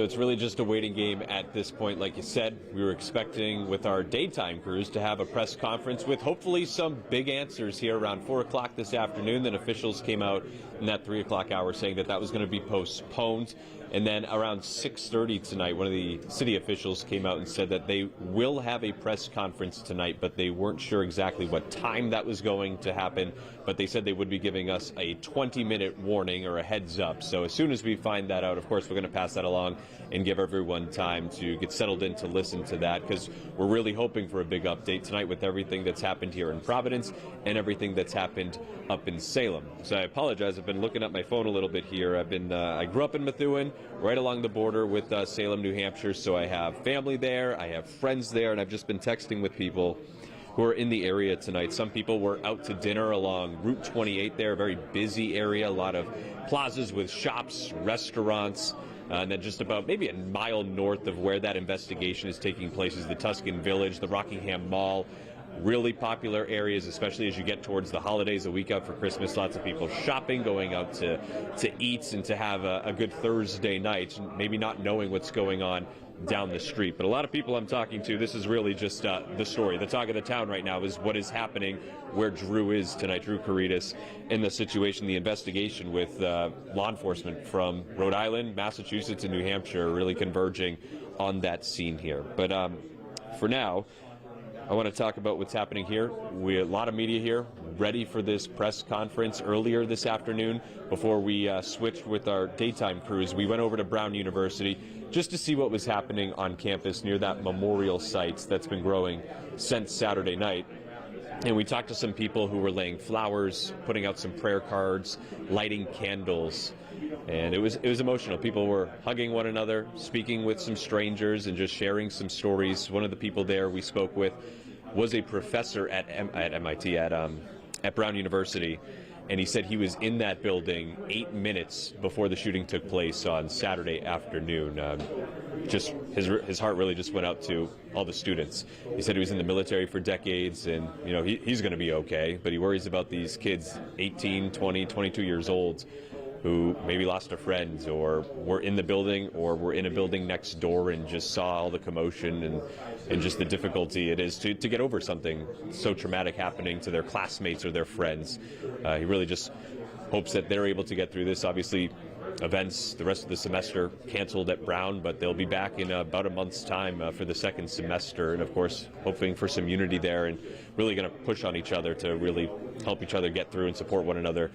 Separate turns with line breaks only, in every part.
It's really just a waiting game at this point. Like you said, we were expecting with our daytime crews to have a press conference with hopefully some big answers here around 4 o'clock this afternoon. Then officials came out in that 3 o'clock hour saying that that was going to be postponed. And then around 6:30 tonight, one of the city officials came out and said that they will have a press conference tonight, but they weren't sure exactly what time that was going to happen. But they said they would be giving us a 20-minute warning or a heads up. So as soon as we find that out, of course, we're going to pass that along and give everyone time to get settled in to listen to that, because we're really hoping for a big update tonight with everything that's happened here in Providence and everything that's happened up in Salem. So I apologize. I've been looking at my phone a little bit here. I grew up in Methuen, right along the border with Salem, New Hampshire, so I have family there, I have friends there, and I've just been texting with people who are in the area tonight. Some people were out to dinner along Route 28 there, a very busy area, a lot of plazas with shops, restaurants, and then just about maybe a mile north of where that investigation is taking place is the Tuscan Village, the Rockingham Mall. Really popular areas, especially as you get towards the holidays, a week out for Christmas. Lots of people shopping, going out to eat and to have a good Thursday night, maybe not knowing what's going on down the street. But a lot of people I'm talking to, this is really just the story. The talk of the town right now is what is happening where Drew is tonight, Drew Caritas, in the situation, the investigation with law enforcement from Rhode Island, Massachusetts, and New Hampshire really converging on that scene here. But for now, I want to talk about what's happening here. We have a lot of media here ready for this press conference earlier this afternoon. Before we switched with our daytime crews, we went over to Brown University just to see what was happening on campus near that memorial site that's been growing since Saturday night. And we talked to some people who were laying flowers, putting out some prayer cards, lighting candles. And it was emotional. People were hugging one another, speaking with some strangers, and just sharing some stories. One of the people there we spoke with was a professor at MIT, at Brown University, and he said he was in that building 8 minutes before the shooting took place on Saturday afternoon. Just his heart really just went out to all the students. He said he was in the military for decades, and you know he's going to be okay, but he worries about these kids 18, 20, 22 years old who maybe lost a friend or were in the building or were in a building next door and just saw all the commotion and just the difficulty it is to get over something so traumatic happening to their classmates or their friends. He really just hopes that they're able to get through this. Obviously, events the rest of the semester canceled at Brown, but they'll be back in about a month's time for the second semester, and of course hoping for some unity there and really going to push on each other to really help each other get through and support one another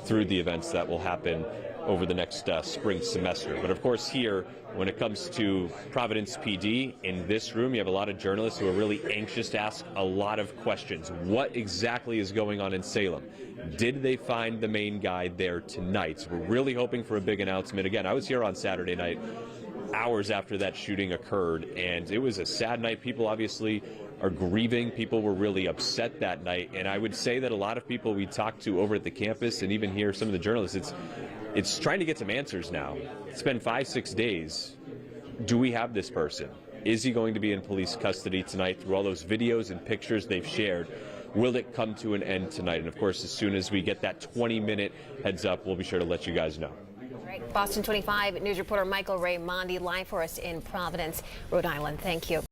through the events that will happen over the next spring semester. But of course here, when it comes to Providence PD, in this room you have a lot of journalists who are really anxious to ask a lot of questions. What exactly is going on in Salem? Did they find the main guy there tonight? So we're really hoping for a big announcement. Again, I was here on Saturday night, hours after that shooting occurred, and it was a sad night. People obviously are grieving. People were really upset that night, and I would say that a lot of people we talked to over at the campus, and even here some of the journalists, it's trying to get some answers now. It's been 5-6 days. Do we have this person? Is he going to be in police custody tonight? Through all those videos and pictures they've shared, will it come to an end tonight? And of course, as soon as we get that 20-minute heads up, we'll be sure to let you guys know.
Boston 25 news reporter Michael Raimondi live for us in Providence, Rhode Island. Thank you.